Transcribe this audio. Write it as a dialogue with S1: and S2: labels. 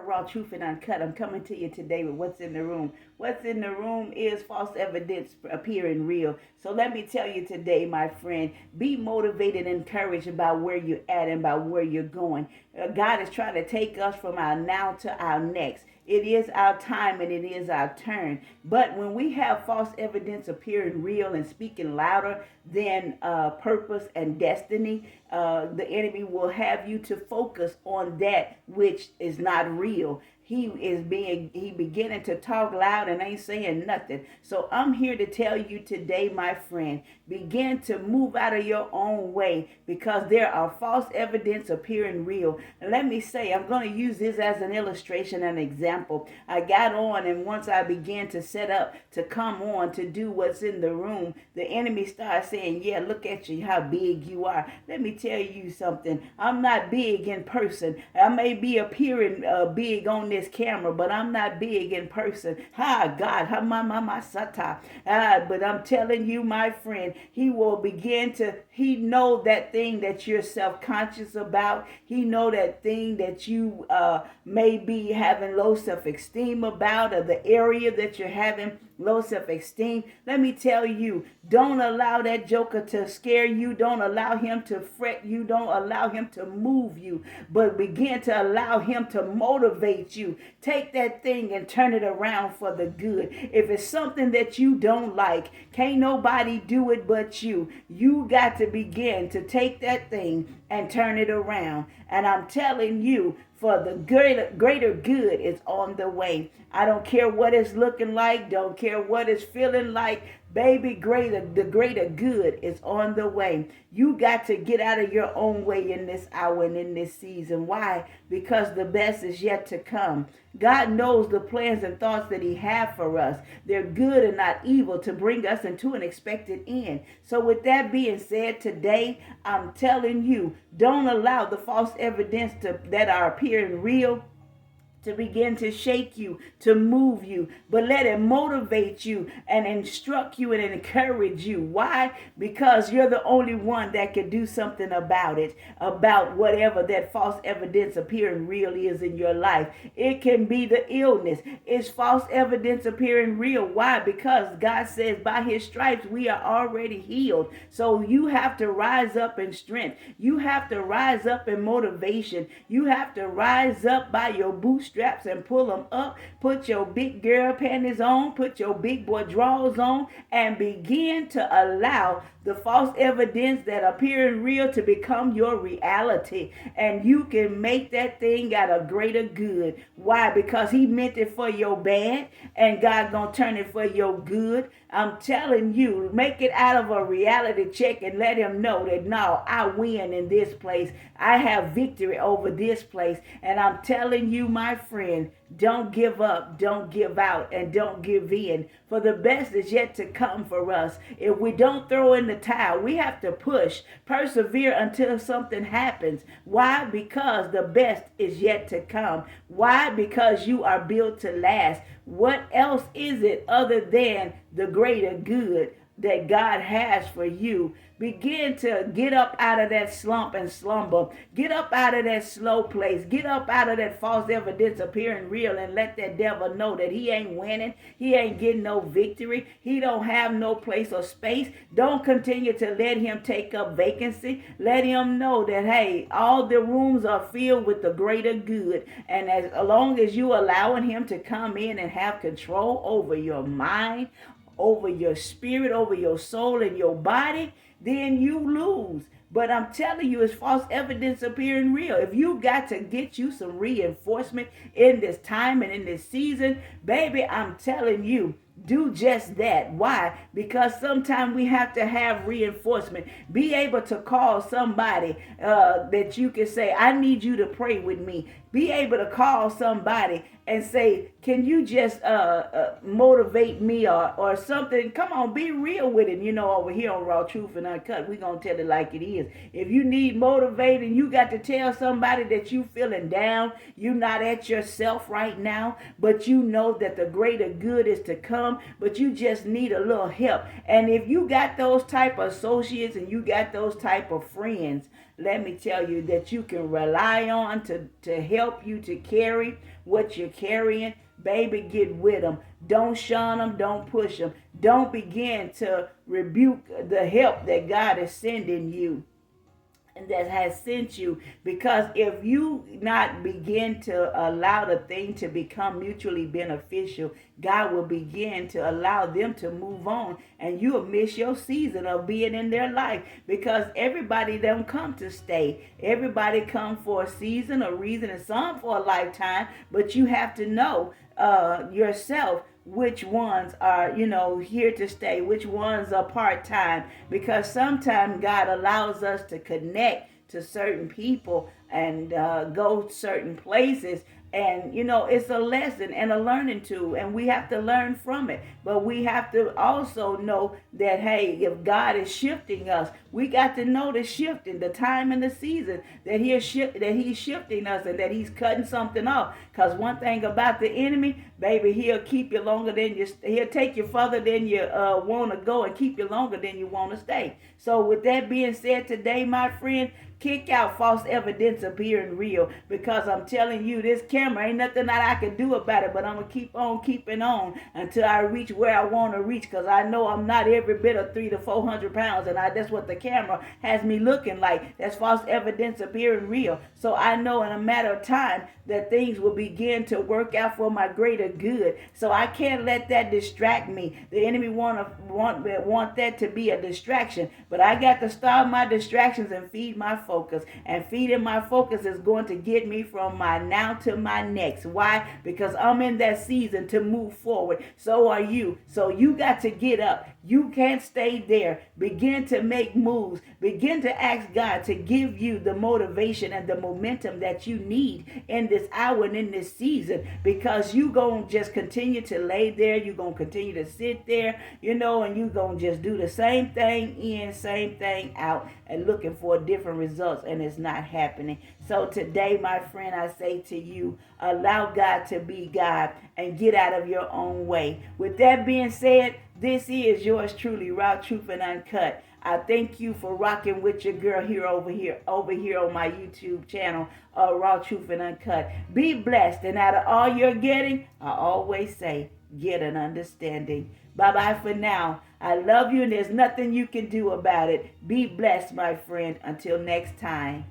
S1: Raw Truth and Uncut. I'm coming to you today with what's in the room. What's in the room is false evidence appearing real. So let me tell you today, my friend, be motivated and encouraged about where you're at and about where you're going. God is trying to take us from our now to our next. It is our time and it is our turn. But when we have false evidence appearing real and speaking louder than purpose and destiny, the enemy will have you to focus on that which is not real. He beginning to talk loud and ain't saying nothing. So I'm here to tell you today, my friend, begin to move out of your own way because there are false evidence appearing real. And let me say, I'm going to use this as an illustration and example. I got on, and once I began to set up to come on to do what's in the room, the enemy started saying, yeah, look at you, how big you are. Let me tell you something. I'm not big in person. I may be appearing big on this camera, but I'm not big in person. Hi, God. Ha, ma, sata. But I'm telling you, my friend, he will begin to, he know that thing that you're self-conscious about. He know that thing that you may be having low self-esteem about, or the area that you're having low self-esteem. Let me tell you, don't allow that joker to scare you. Don't allow him to fret you. Don't allow him to move you, but begin to allow him to motivate you. Take that thing and turn it around for the good. If it's something that you don't like, can't nobody do it but you. You got to begin to take that thing and turn it around. And I'm telling you, for the greater good is on the way. I don't care what it's looking like. Don't care what it's feeling like. Baby, the greater good is on the way. You got to get out of your own way in this hour and in this season. Why? Because the best is yet to come. God knows the plans and thoughts that he has for us. They're good and not evil, to bring us into an expected end. So with that being said, today, I'm telling you, don't allow the false evidence that are appearing real to begin to shake you, to move you, but let it motivate you and instruct you and encourage you. Why? Because you're the only one that can do something about it, about whatever that false evidence appearing real is in your life. It can be the illness. It's false evidence appearing real. Why? Because God says by his stripes we are already healed. So you have to rise up in strength. You have to rise up in motivation. You have to rise up by your bootstraps and pull them up. Put your big girl panties on. Put your big boy drawers on and begin to allow the false evidence that appearing real to become your reality. And you can make that thing out of greater good. Why? Because he meant it for your bad and God gonna turn it for your good. I'm telling you, make it out of a reality check and let him know that no, I win in this place. I have victory over this place. And I'm telling you, my friend, don't give up, don't give out, and don't give in. For the best is yet to come for us. If we don't throw in the towel, we have to push, persevere until something happens. Why? Because the best is yet to come. Why? Because you are built to last. What else is it other than the greater good that God has for you? Begin to get up out of that slump and slumber. Get up out of that slow place. Get up out of that false evidence appearing real and let that devil know that he ain't winning. He ain't getting no victory. He don't have no place or space. Don't continue to let him take up vacancy. Let him know that, hey, all the rooms are filled with the greater good. And as long as you allowing him to come in and have control over your mind, over your spirit, over your soul and your body, then you lose. But I'm telling you, it's false evidence appearing real. If you got to get you some reinforcement in this time and in this season, baby, I'm telling you, do just that. Why? Because sometimes we have to have reinforcement. Be able to call somebody that you can say, I need you to pray with me. Be able to call somebody and say, can you just motivate me or something? Come on, be real with it. You know, over here on Raw Truth and Uncut, we're going to tell it like it is. If you need motivating, you got to tell somebody that you feeling down. You're not at yourself right now, but you know that the greater good is to come, but you just need a little help. And if you got those type of associates and you got those type of friends, let me tell you, that you can rely on to help you to carry what you're carrying. Baby, get with them. Don't shun them. Don't push them. Don't begin to rebuke the help that God is sending you and that has sent you, because if you not begin to allow the thing to become mutually beneficial, God will begin to allow them to move on, and you'll miss your season of being in their life, because everybody don't come to stay. Everybody come for a season, a reason, and some for a lifetime. But you have to know yourself which ones are, here to stay, which ones are part-time, because sometimes God allows us to connect to certain people and go certain places, and it's a lesson and a learning tool, and we have to learn from it. But we have to also know that, hey, if God is shifting us, we got to know the shifting, the time and the season that he's shifting us, and that he's cutting something off. Because one thing about the enemy, baby, he'll keep you longer than he'll take you further than you want to go, and keep you longer than you want to stay. So with that being said today, my friend, kick out false evidence appearing real, because I'm telling you, this camera ain't nothing that I can do about it, but I'm going to keep on keeping on until I reach where I want to reach, because I know I'm not every bit of 300 to 400 pounds, and that's what the camera has me looking like. That's false evidence appearing real. So I know in a matter of time that things will begin to work out for my greater good. So I can't let that distract me. The enemy want that to be a distraction, but I got to stop my distractions and feed my focus. And feeding my focus is going to get me from my now to my next. Why? Because I'm in that season to move forward. So are you. So you got to get up. You can't stay there. Begin to make moves. Begin to ask God to give you the motivation and the momentum that you need in this hour and in this season, because you going to just continue to lay there. You're going to continue to sit there, and you're going to just do the same thing in, same thing out, and looking for different results, and it's not happening. So today, my friend, I say to you, allow God to be God and get out of your own way. With that being said, this is yours truly, Raw Truth and Uncut. I thank you for rocking with your girl over here on my YouTube channel, Raw Truth and Uncut. Be blessed, and out of all you're getting, I always say, get an understanding. Bye-bye for now. I love you, and there's nothing you can do about it. Be blessed, my friend. Until next time.